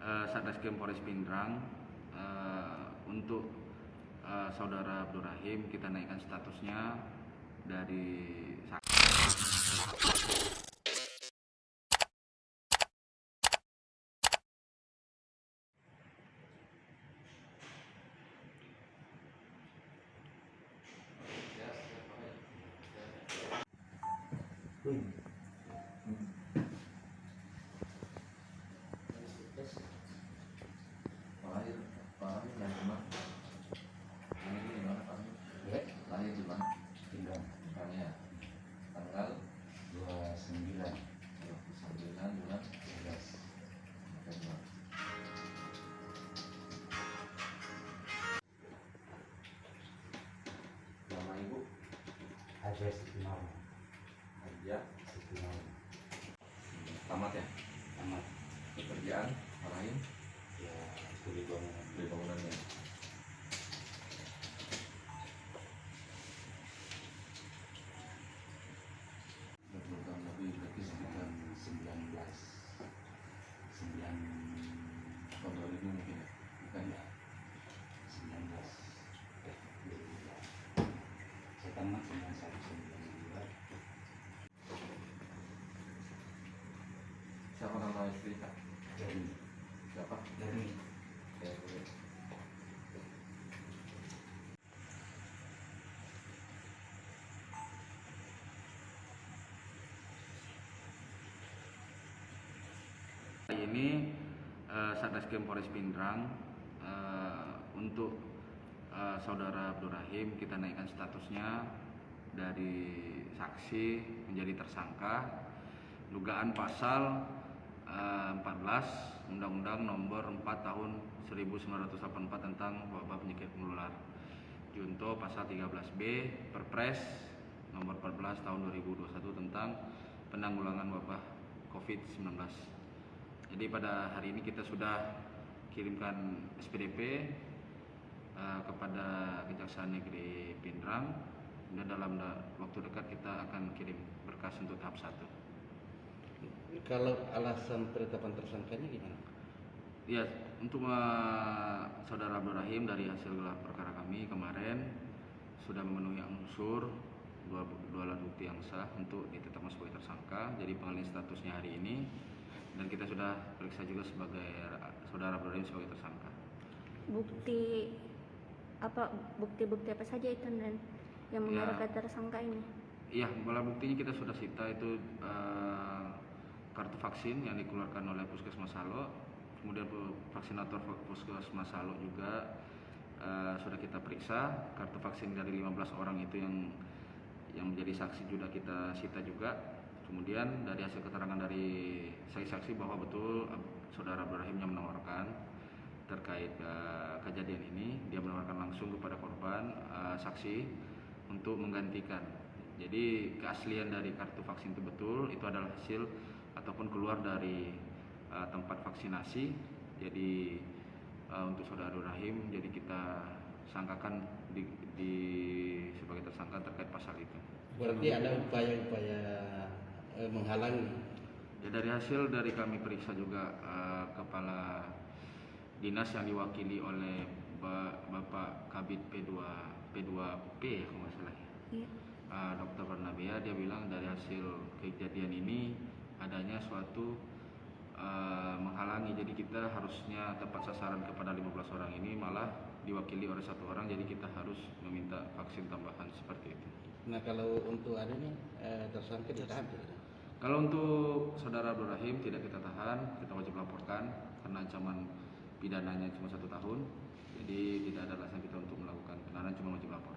Satreskrim Polres Pindrang untuk saudara Abdul Rahim kita naikkan statusnya dari lahir di mana? Pindrang. Tanggal 29 bulan 11 November. Nama ibu? Haja Sitimaru. Haja Sitimaru. Tamat ya? Tamat. Pekerjaan lain? Ya, kuli bangunan. Beli bangunannya. Berprogram lebih berarti sekitar 19 tahun 2000 mungkin ya? Bukan ya? 19 saya tamat 91 Siapa nama istri kak? dari Siapa? Ya, boleh. Hari ini Satreskrim Polres Pindrang untuk saudara Abdul Rahim kita naikkan statusnya dari saksi menjadi tersangka dugaan pasal 14 Undang-Undang Nomor 4 Tahun 1984 tentang wabah penyakit menular, junto pasal 13B Perpres Nomor 14 Tahun 2021 tentang penanggulangan wabah COVID-19. Jadi pada hari ini kita sudah kirimkan SPDP kepada Kejaksaan Negeri Pindrang, dan dalam waktu dekat kita akan kirim berkas untuk tahap 1. Kalau alasan penetapan tersangkanya gimana? Ya, untuk saudara Abdul Rahim dari hasil gelar perkara kami kemarin sudah memenuhi unsur dua alat bukti yang sah untuk ditetapkan sebagai tersangka. Jadi pengalihan statusnya hari ini, dan kita sudah periksa juga sebagai saudara Abdul Rahim sebagai tersangka. Bukti-bukti apa saja itu dan yang mengarah ke tersangka ini? Iya, bola buktinya kita sudah sita itu kartu vaksin yang dikeluarkan oleh Puskesmas Salo, kemudian vaksinator Puskesmas Salo juga sudah kita periksa. Kartu vaksin dari 15 orang itu yang menjadi saksi juga kita sita juga. Kemudian dari hasil keterangan dari saksi bahwa betul saudara Abdul Rahim yang menawarkan terkait kejadian ini, dia menawarkan langsung kepada korban saksi untuk menggantikan. Jadi keaslian dari kartu vaksin itu betul, itu adalah hasil ataupun keluar dari tempat vaksinasi. Jadi untuk saudara Abdul Rahim, jadi kita sangkakan sebagai tersangka terkait pasal itu. Berarti ada upaya-upaya menghalangi. Ya, dari hasil dari kami periksa juga kepala dinas yang diwakili oleh Bapak Kabid P2P ya kalau nggak salah ya. Iya. Dr. Barnabea, dia bilang dari hasil kejadian ini adanya suatu menghalangi, jadi kita harusnya tepat sasaran kepada 15 orang ini malah diwakili oleh satu orang, jadi kita harus meminta vaksin tambahan seperti itu. Nah, kalau untuk ada nih tersangka ditahan tidak? Kalau untuk saudara Abdul Rahim tidak kita tahan, kita wajib laporkan karena ancaman pidananya cuma 1 tahun, jadi tidak ada alasan kita untuk melakukan penahanan, cuma wajib lapor.